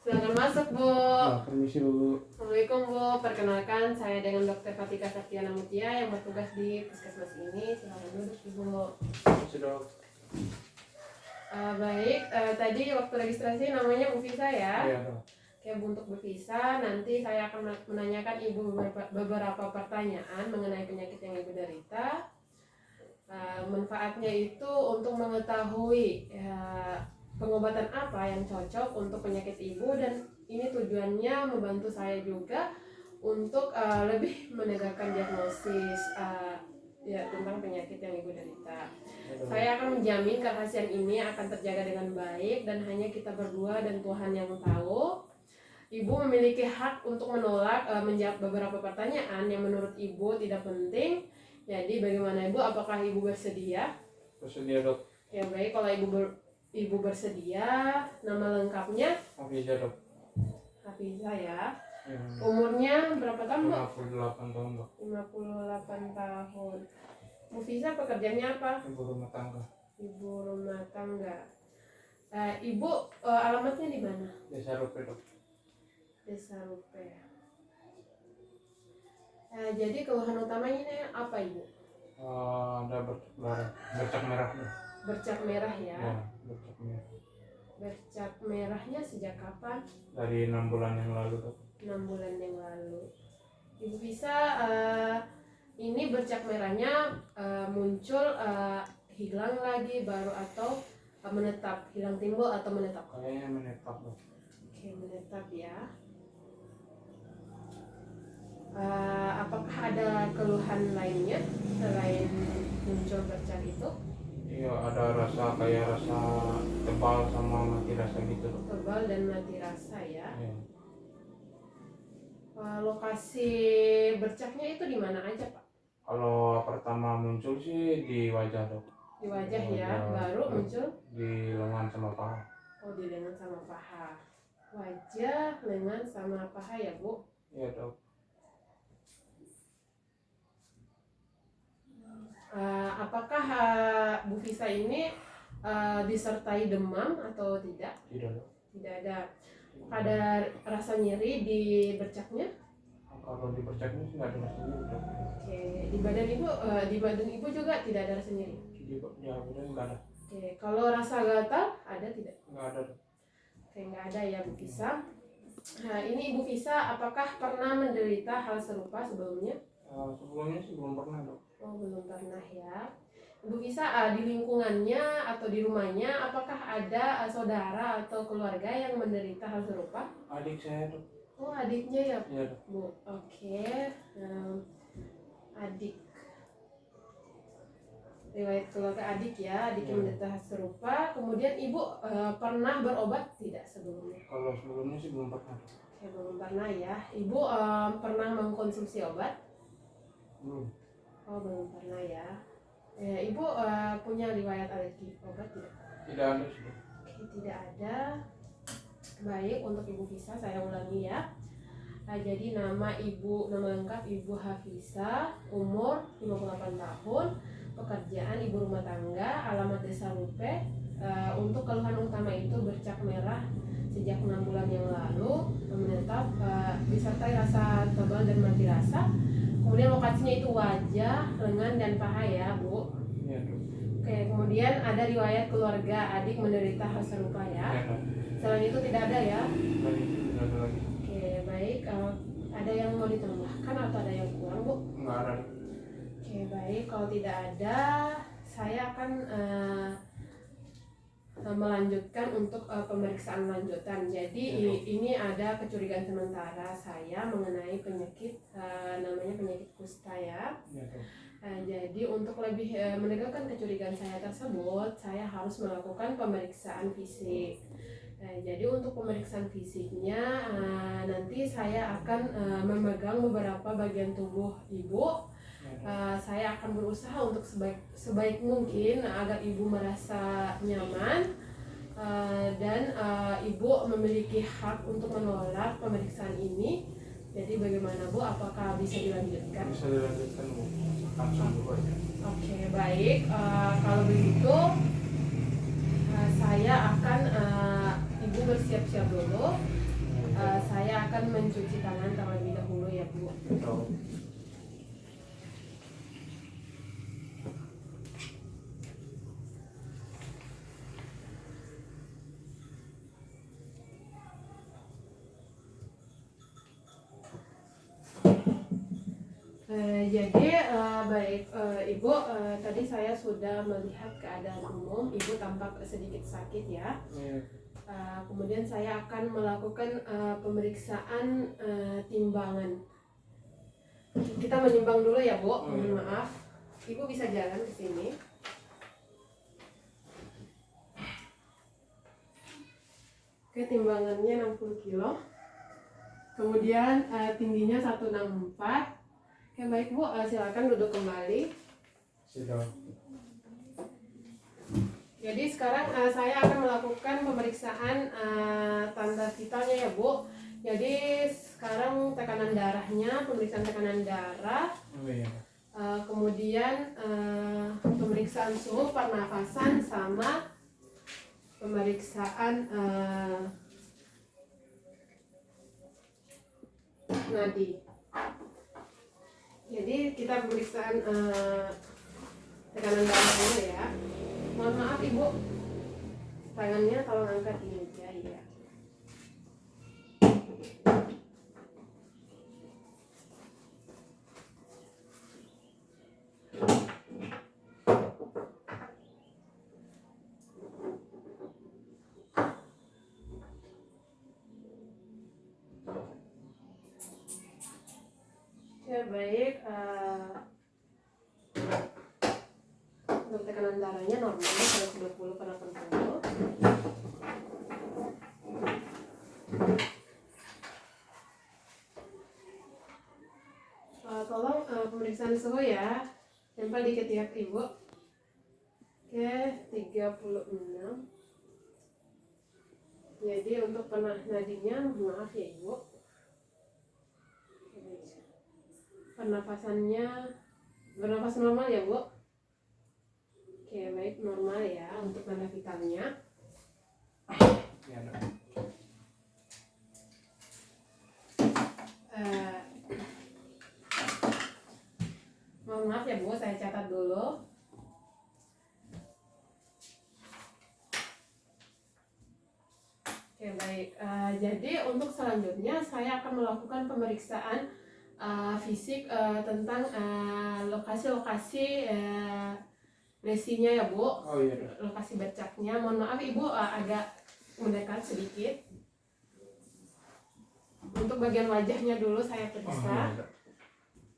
Silakan masuk, Bu. Permisi Bu. Assalamualaikum, Bu. Perkenalkan, saya dengan Dr. Fatika Septiana Mutia yang bertugas di puskesmas ini. Silakan duduk, Ibu. Sudah. Baik, tadi waktu registrasi namanya Bu Visa ya. Iya Dok. Oke, Bu, untuk Bu Visa, nanti saya akan menanyakan Ibu beberapa pertanyaan mengenai penyakit yang Ibu derita. Manfaatnya itu untuk mengetahui pengobatan apa yang cocok untuk penyakit Ibu, dan ini tujuannya membantu saya juga untuk lebih menegakkan diagnosis tentang penyakit yang Ibu derita. Saya akan menjamin kerahasiaan ini akan terjaga dengan baik dan hanya kita berdua dan Tuhan yang tahu. Ibu memiliki hak untuk menolak menjawab beberapa pertanyaan yang menurut Ibu tidak penting. Jadi bagaimana Ibu? Apakah Ibu bersedia? Bersedia Dok. Ya baik, kalau Ibu bersedia, nama lengkapnya Hafiza Dok. Hafiza ya. Ya. Umurnya berapa tahun, Bu? 58 tahun Dok. 58 tahun. Bu Visa pekerjaannya apa? Ibu rumah tangga. Ibu rumah tangga. Ibu alamatnya di mana? Desa Rupe Dok. Desa Rupe. Jadi keluhan utamanya ini apa, Ibu? Ada bercak merah Dok. Bercak merah ya. Ya, bercak merah. Bercak merahnya sejak kapan? Dari 6 bulan yang lalu Dok. 6 bulan yang lalu. Ibu bisa ini bercak merahnya muncul hilang lagi baru atau menetap, hilang timbul atau menetap? Kayaknya menetap Dok. Oke, menetap ya. Apakah ada keluhan lainnya selain muncul bercak itu? Iya, ada rasa kayak rasa tebal sama mati rasa gitu Dok. Tebal dan mati rasa ya. Ya. Lokasi bercaknya itu di mana aja, Pak? Kalau pertama muncul sih di wajah Dok. Di wajah ya, Wajah. baru muncul Di lengan sama paha. di lengan sama paha. Wajah, lengan sama paha ya, Bu. Iya Dok. Apakah Bu Visa ini disertai demam atau tidak? Tidak Dok. Tidak ada. Ada rasa nyeri di bercaknya? Kalau di bercaknya sih nggak ada rasa nyeri Dok. Oke, di badan ibu juga tidak ada rasa nyeri. Di badan nggak ada. Oke, kalau rasa gatal ada tidak? Nggak ada Dok. Oke, nggak ada ya Bu Visa. Nah, ini Ibu Visa apakah pernah menderita hal serupa sebelumnya? Sebelumnya sih belum pernah Dok. Oh, belum pernah ya. Ibu Visa di lingkungannya atau di rumahnya apakah ada saudara atau keluarga yang menderita hal serupa? Adik saya Dok. Oh, adiknya ya, Iya Dok. Bu. Oke. Adik. Riwayat keluarga adik ya, adik yang menderita hal serupa. Kemudian Ibu pernah berobat tidak sebelumnya? Kalau sebelumnya sih belum pernah Dok. Oke, belum pernah ya. Ibu pernah mengkonsumsi obat? Belum. Oh, belum pernah ya. Ibu punya riwayat alergi obat tidak? Tidak ada sih Dok. Oke, tidak ada. Baik, untuk Ibu Visa saya ulangi ya. Jadi nama lengkap Ibu Hafiza, umur 58 tahun, pekerjaan ibu rumah tangga, alamat Desa Rupe. Untuk keluhan utama itu bercak merah sejak 6 bulan yang lalu, menetap disertai rasa tebal dan mati rasa. Kemudian lokasinya itu wajah, lengan dan paha ya, Bu. Iya Dok. Oke, kemudian ada riwayat keluarga adik menderita hal serupa ya. Iya Dok. Selain itu tidak ada ya. Dan itu tidak ada lagi. Oke, baik. Ada yang mau ditambahkan atau ada yang kurang, Bu? Nggak ada Dok. Oke, baik. Kalau tidak ada, saya akan melanjutkan untuk pemeriksaan lanjutan. Jadi ini ada kecurigaan sementara saya mengenai penyakit namanya penyakit kusta ya. Iya Dok. Jadi untuk lebih menegakkan kecurigaan saya tersebut, saya harus melakukan pemeriksaan fisik. Jadi untuk pemeriksaan fisiknya nanti saya akan memegang beberapa bagian tubuh ibu. Saya akan berusaha untuk sebaik mungkin agar ibu merasa nyaman dan ibu memiliki hak untuk menolak pemeriksaan ini. Jadi bagaimana Bu? Apakah bisa dilanjutkan? Bisa dilanjutkan Bu. Langsung dulu aja. Oke, baik. Kalau begitu saya akan ibu siap-siap dulu. Saya akan mencuci tangan terlebih dahulu ya Bu. Betul. Baik Ibu, tadi saya sudah melihat keadaan umum. Ibu tampak sedikit sakit ya. Kemudian saya akan melakukan pemeriksaan timbangan. Kita menimbang dulu ya Bu. Mohon maaf. Ibu bisa jalan ke sini. Oke, timbangannya 60 kilo. Kemudian tingginya 164. Oke, baik Bu, silakan duduk kembali. Sudah. Jadi sekarang saya akan melakukan pemeriksaan tanda vitalnya ya Bu. Jadi sekarang tekanan darahnya, pemeriksaan tekanan darah, kemudian pemeriksaan suhu, pernafasan, sama pemeriksaan nadi. Jadi kita pemeriksaan tekanan darah dulu ya. Mohon maaf Ibu, tangannya tolong angkat ini aja ya. Ya baik, untuk tekanan darahnya normal 120 per 80. Tolong pemeriksaan suhu ya, tempel di ketiak Ibu. Oke, 36. Jadi untuk nadinya, maaf ya Ibu. Pernafasannya bernafas normal ya Bu. Oke, baik, normal ya untuk tanda vitalnya. Ya, Dok. Mohon maaf ya Bu, saya catat dulu. Oke, baik. Jadi untuk selanjutnya saya akan melakukan pemeriksaan fisik tentang lokasi-lokasi lesinya ya Bu. Oh iya, Dok. Lokasi bercaknya. Mohon maaf Ibu, agak mendekat sedikit. Untuk bagian wajahnya dulu saya periksa. Dok.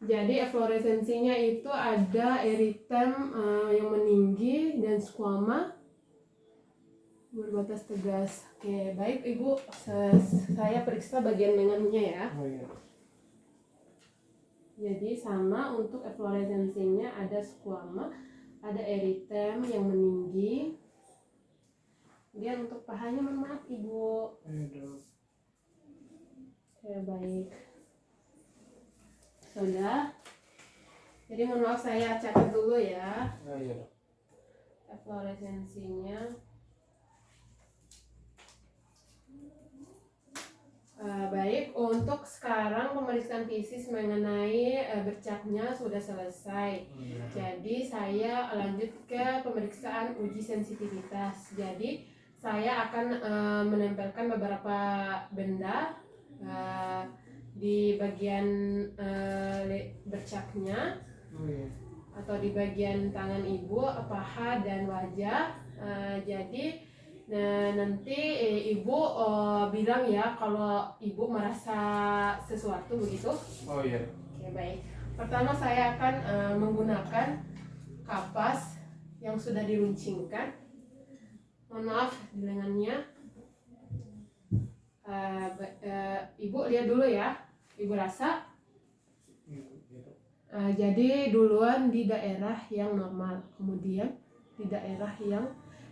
Jadi efloresensinya itu ada eritem yang meninggi dan squama berbatas tegas. Oke, baik Ibu, saya periksa bagian lengannya ya. Oh iya. Jadi sama untuk efloresensinya ada squama, ada eritem yang meninggi. Kemudian untuk pahanya mohon maaf Ibu. Oke, baik. Sudah. Jadi mohon maaf saya catat dulu ya. Oh iya, Dok. Efloresensinya. Baik, untuk sekarang pemeriksaan fisik mengenai bercaknya sudah selesai. Jadi saya lanjut ke pemeriksaan uji sensitivitas. Jadi saya akan menempelkan beberapa benda di bagian bercaknya atau di bagian tangan Ibu, paha dan wajah. Jadi nanti Ibu bilang ya kalau Ibu merasa sesuatu begitu. Oh iya. Oke, baik. Pertama saya akan menggunakan kapas yang sudah diruncingkan. Mohon maaf di lengannya. Ibu lihat dulu ya. Ibu rasa. Jadi duluan di daerah yang normal, kemudian di daerah yang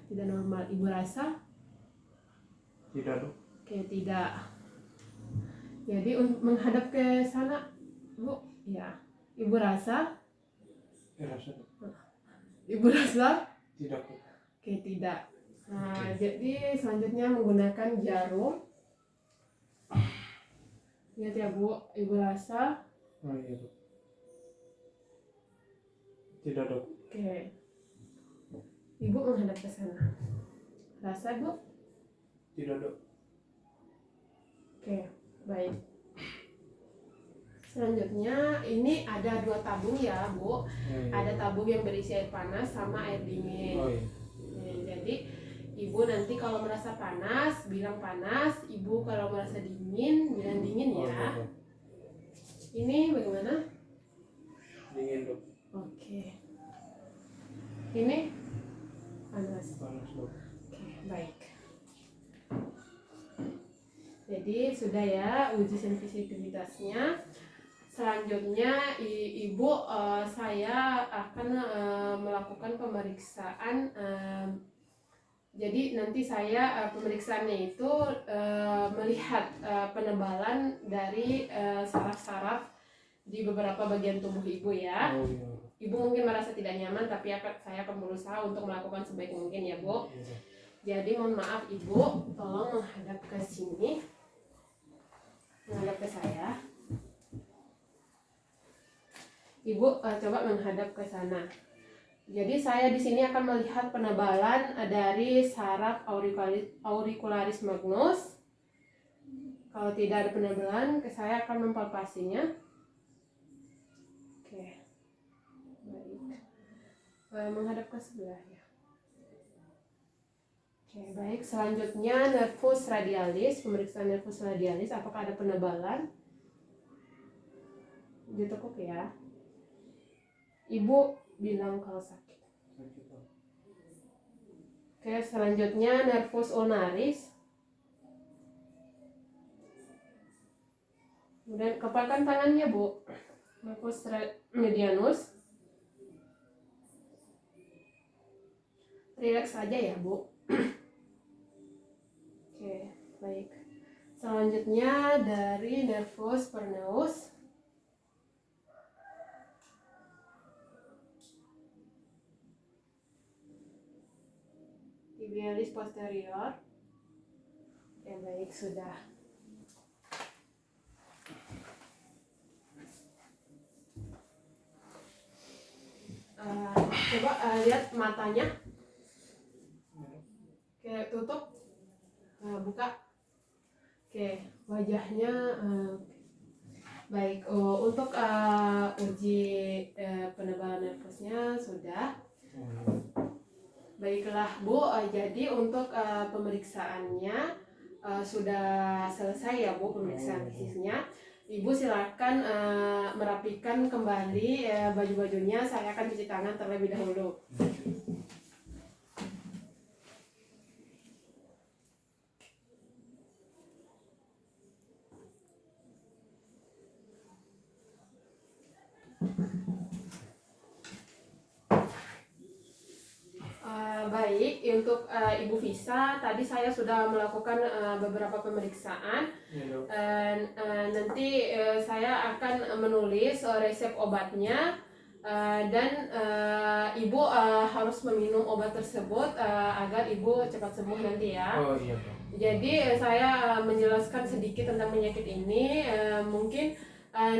tidak normal. Ibu rasa? Tidak, Dok. Oke, tidak. Jadi menghadap ke sana, Bu. Ya. Ibu rasa? Rasa, Dok. Ibu rasa? Tidak, Dok. Oke, tidak. Nah, jadi selanjutnya menggunakan jarum. Lihat ya Bu, Ibu rasa. Oh iya dok. Tidak dok. Oke. Ibu menghadap ke sana. Rasa Bu? Tidak dok. Oke, baik. Selanjutnya ini ada 2 tabung ya Bu. Iya. Ada tabung yang berisi air panas sama air dingin. Oh iya. Jadi Ibu nanti kalau merasa panas bilang panas, Ibu kalau merasa dingin bilang dingin Oh, ya. iya, dok. Ini bagaimana? Dingin dok. Oke. Ini panas. Panas dok. Oke, baik. Jadi sudah ya uji sensitivitasnya. Selanjutnya Ibu saya akan melakukan pemeriksaan. Jadi nanti saya pemeriksaannya itu melihat penebalan dari saraf-saraf di beberapa bagian tubuh Ibu ya. Oh iya. Ibu mungkin merasa tidak nyaman, tapi saya akan berusaha untuk melakukan sebaik mungkin ya Bu. Iya, dok. Jadi mohon maaf Ibu, tolong menghadap ke sini, menghadap ke saya. Ibu coba menghadap ke sana. Jadi saya di sini akan melihat penebalan dari saraf auricularis magnus. Kalau tidak ada penebalan, saya akan mempalpasinya. Oke, baik. Menghadap ke sebelah ya. Oke, baik. Selanjutnya nervus radialis, pemeriksaan nervus radialis. Apakah ada penebalan? Ditekuk ya. Ibu bilang kalau sakit. Sakit dok. Oke, selanjutnya nervus ulnaris. Kemudian kepalkan tangannya Bu. Nervus medianus. Rileks saja ya Bu. Oke, baik. Selanjutnya dari nervus peroneus. Tibialis posterior. Oke, baik, sudah. Coba lihat matanya. Oke, tutup. Buka. Oke, wajahnya. Baik, untuk uji penebalan nervusnya sudah. Oh, iya. Baiklah Bu, jadi untuk pemeriksaannya sudah selesai ya Bu, pemeriksaan fisiknya. Ibu silakan merapikan kembali baju-bajunya. Saya akan cuci tangan terlebih dahulu. Baik, untuk Ibu Visa, tadi saya sudah melakukan beberapa pemeriksaan. Iya, dok. Nanti saya akan menulis resep obatnya, dan Ibu harus meminum obat tersebut agar Ibu cepat sembuh nanti ya. Oh iya dok. Jadi saya menjelaskan sedikit tentang penyakit ini. Mungkin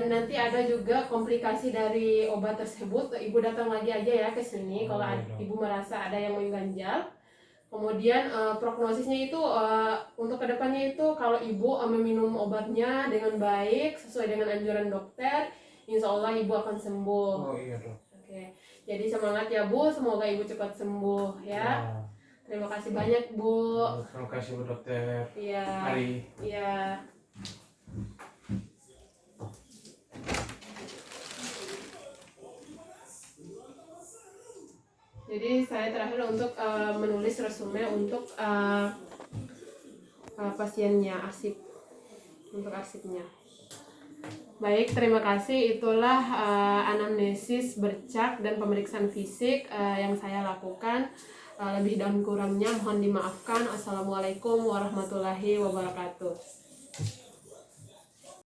nanti ada juga komplikasi dari obat tersebut. Ibu datang lagi aja ya ke sini kalau Ibu merasa ada yang mengganjal. Kemudian prognosisnya itu untuk kedepannya itu kalau Ibu meminum obatnya dengan baik sesuai dengan anjuran dokter, insya Allah Ibu akan sembuh. Oh iya dok. Oke, jadi semangat ya Bu, semoga Ibu cepat sembuh ya. Terima kasih banyak Bu. Terima kasih Bu Dokter. Iya. Ari. Iya. Jadi saya terakhir untuk menulis resume untuk pasiennya, untuk arsipnya. Baik, terima kasih. Itulah anamnesis bercak dan pemeriksaan fisik yang saya lakukan. Lebih dan kurangnya mohon dimaafkan. Assalamualaikum warahmatullahi wabarakatuh.